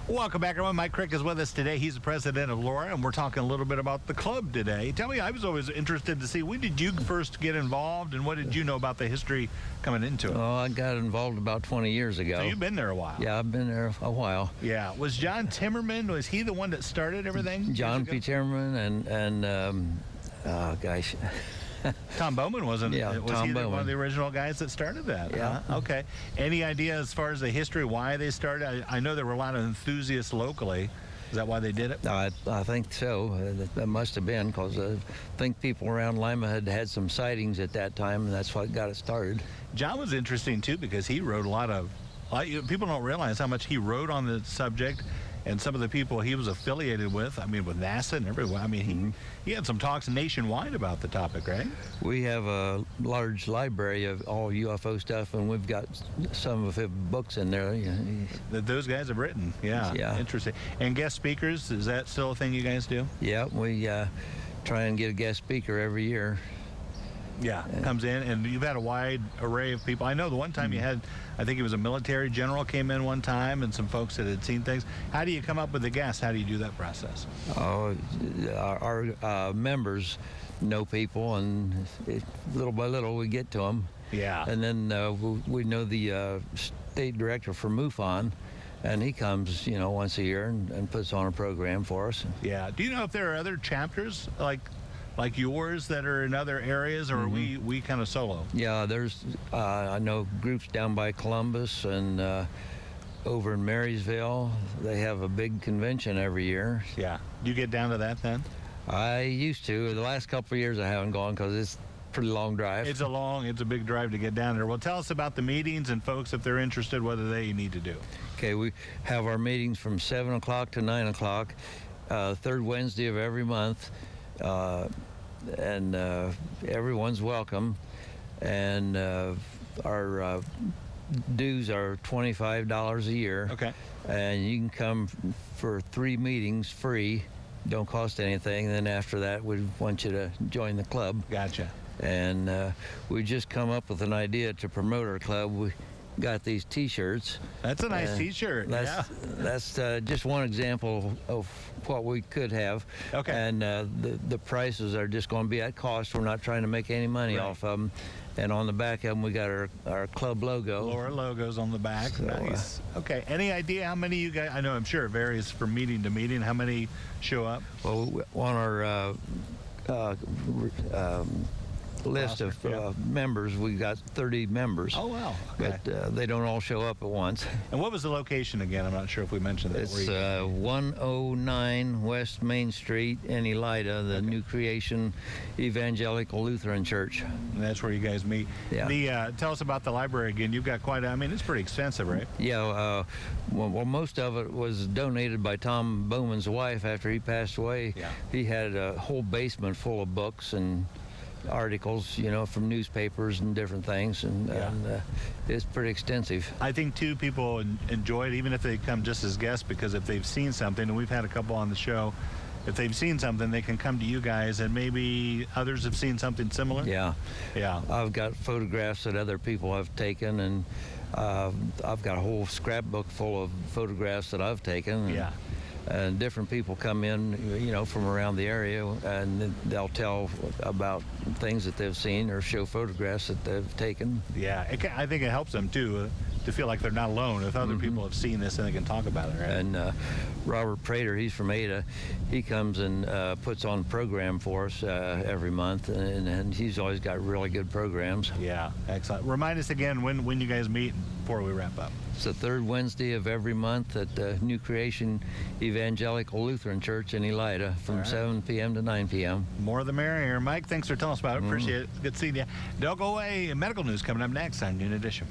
Welcome back, everyone. Mike Krick is with us today. He's the president of Laura, and we're talking a little bit about the club today. Tell me, I was always interested to see, when did you first get involved, and what did you know about the history coming into it? Oh, I got involved about 20 years ago. So you've been there a while. Yeah, I've been there a while. Yeah. Was John Timmerman, was he the one that started everything? John P. Timmerman and gosh. Tom Bowman wasn't. Yeah, was Tom he Bowman. one of the original guys that started that? Yeah. Huh? Okay. Any idea as far as the history, why they started? I know there were a lot of enthusiasts locally. Is that why they did it? I think so. That must have been, because I think people around Lima had some sightings at that time, and that's what got it started. John was interesting, too, because he wrote a lot of... people don't realize how much he wrote on the subject, and some of the people he was affiliated with, I mean, with NASA and everyone. I mean, he had some talks nationwide about the topic, right? We have a large library of all UFO stuff, and we've got some of his books in there. That those guys have written. Yeah. Interesting. And guest speakers, is that still a thing you guys do? Yeah, we try and get a guest speaker every year. Yeah, comes in, and you've had a wide array of people. I know the one time you had, I think it was a military general came in one time, and some folks that had seen things. How do you come up with the guests? How do you do that process? Oh, our members know people, and little by little we get to them. Yeah. And then we know the state director for MUFON, and he comes, once a year and puts on a program for us. Yeah. Do you know if there are other chapters like yours that are in other areas, or are we kind of solo? Yeah, there's I know groups down by Columbus and over in Marysville. They have a big convention every year. Yeah. Do you get down to that then? I used to. The last couple of years I haven't gone because it's a pretty long drive. It's a big drive to get down there. Well, tell us about the meetings, and folks, if they're interested, what do they need to do? Okay, we have our meetings from 7 o'clock to 9 o'clock, third Wednesday of every month. And everyone's welcome, and our dues are $25 a year. Okay. And you can come for 3 meetings free, don't cost anything. And then after that, we want you to join the club. Gotcha. And we just come up with an idea to promote our club. We got these T-shirts. That's a nice T-shirt. That's just one example of what we could have. Okay. And the prices are just going to be at cost. We're not trying to make any money off of them. And on the back of them, we got our club logo. Laura logos on the back. So, nice. Okay. Any idea how many you guys? I know, I'm sure it varies from meeting to meeting. How many show up? Well, on our list of members, we got 30 members. Oh, wow. Okay. But they don't all show up at once. And what was the location again? I'm not sure if we mentioned that. It's 109 West Main Street in Elida, the New Creation Evangelical Lutheran Church. And that's where you guys meet. Yeah. Tell us about the library again. You've got quite it's pretty extensive, right? Yeah. Well, most of it was donated by Tom Bowman's wife after he passed away. Yeah. He had a whole basement full of books and articles, from newspapers and different things, and it's pretty extensive. I think, too, people enjoy it, even if they come just as guests, because if they've seen something, and we've had a couple on the show, if they've seen something, they can come to you guys, and maybe others have seen something similar. Yeah. Yeah. I've got photographs that other people have taken, and I've got a whole scrapbook full of photographs that I've taken. Yeah. And different people come in, from around the area, and they'll tell about things that they've seen or show photographs that they've taken. Yeah, I think it helps them, too, to feel like they're not alone. If other people have seen this, then they can talk about it, right? And Robert Prater, he's from Ada. He comes and puts on a program for us every month, and he's always got really good programs. Yeah, excellent. Remind us again when you guys meet before we wrap up. It's the third Wednesday of every month at the New Creation Evangelical Lutheran Church in Elida from 7 p.m. to 9 p.m. More the merrier. Mike, thanks for telling us about it. Appreciate it. Good seeing you. Don't go away. Medical news coming up next on Noon Edition.